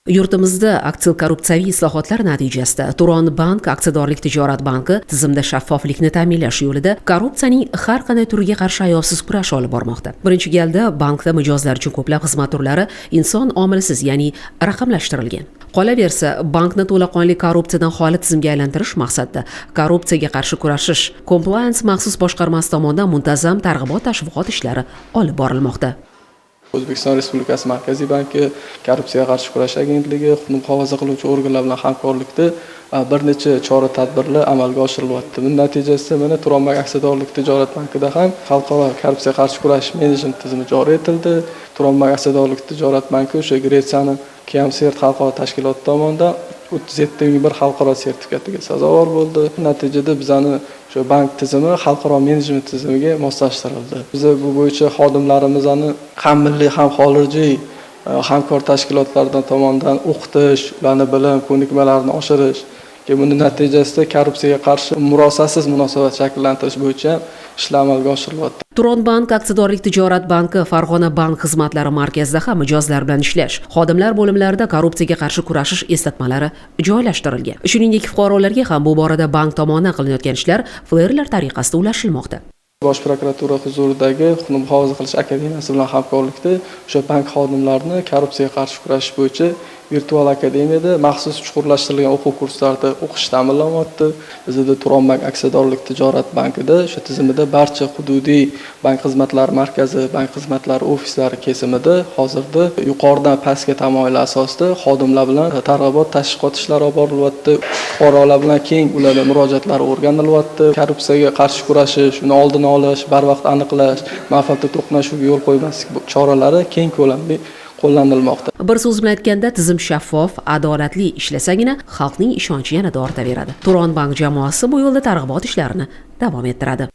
Yurtimizda aksil korrupsiyaviy islohotlar natijasida Turon bank aksiyadorlik tijorat banki tizimda shaffoflikni ta'minlash yo'lida korrupsiyaning har qanday turiga qarshi ayovsiz kurash olib bormoqda. Birinchi galda bankda mijozlar uchun ko'plab xizmat turlari inson omilisiz, ya'ni raqamlashtirilgan. Qolaversa, bankni to'laqonli korrupsiyadan xoli tizimga aylantirish maqsadida korrupsiyaga qarshi kurashish compliance maxsus boshqarmasi tomonidan muntazam targ'ibot-tashviqot ishlari olib borilmoqda. O'zbekiston Respublikasi Markaziy banki, Korrupsiyaga qarshi kurash agentligi, huquqni muhofaza qiluvchi organlar bilan hamkorlikda bir necha chora-tadbirlar amalga oshirilyapti. Buning natijasida mana Turon bank aksiyadorlik tijorat bankida ham xalqaro korrupsiyaga qarshi kurash menejment tizimi joriy etildi. Turon bank aksiyadorlik tijorat banki o'sha Gretsiyaning KMCERT xalqaro tashkiloti tomonidan 37.001 xalqaro sertifikatiga sazovor bo'ldi. Natijada bizani shu bank tizimi xalqaro menejment tizimiga moslashtirildi. Biz bu bo'yicha xodimlarimizni ham milliy ham xorijiy hamkor tashkilotlardan tomonidan o'qitish, ularning bilim ko'nikmalarini oshirish, buning natijasida korrupsiyaga qarshi murosasiz munosabat shakllantirish bo'yicha ishlar amalga oshirilyapti. Turon bank aksiyadorlik tijorat banki Farg'ona bank xizmatlari markazida ham mijozlar bilan ishlash, xodimlar bo'limlarida korrupsiyaga qarshi kurashish eslatmalari joylashtirilgan. Shuningdek, fuqarolarga ham bu borada bank tomonidan qilinayotgan ishlar flerlar tariqasida ulashilmoqda. Bosh prokuratura huzuridagi huquqni muhofaza qilish akademiyasi bilan hamkorlikda o'sha bank xodimlarini korrupsiyaga qarshi kurashish bo'yicha virtual akademiyada maxsus chuqurlashtirilgan o'quv kurslarida o'qish ta'minlanyapti. Bizda Turon bank aksiyadorlik tijorat bankida o'sha tizimida barcha hududiy bank xizmatlari markazi, bank xizmatlari ofislari kesimida hozirda yuqoridan pastga tamoyil asosida xodimlar bilan targ'ibot tashviqot ishlari olib borilyapti. Fuqarolar bilan keng ularning murojaatlari o'rganilyapti. Korrupsiyaga qarshi kurashish, uni oldini olish, barvaqt aniqlash, manfaatli to'qnashuvga yo'l qo'ymaslik choralari keng ko'lamli qo'llanilmoqda. Bir so'z bilan aytganda, tizim shaffof, adolatli ishlasagina xalqning ishonchi yanada ortaveradi. Turon bank jamoasi bu yo'lda targ'ibot ishlarini davom ettiradi.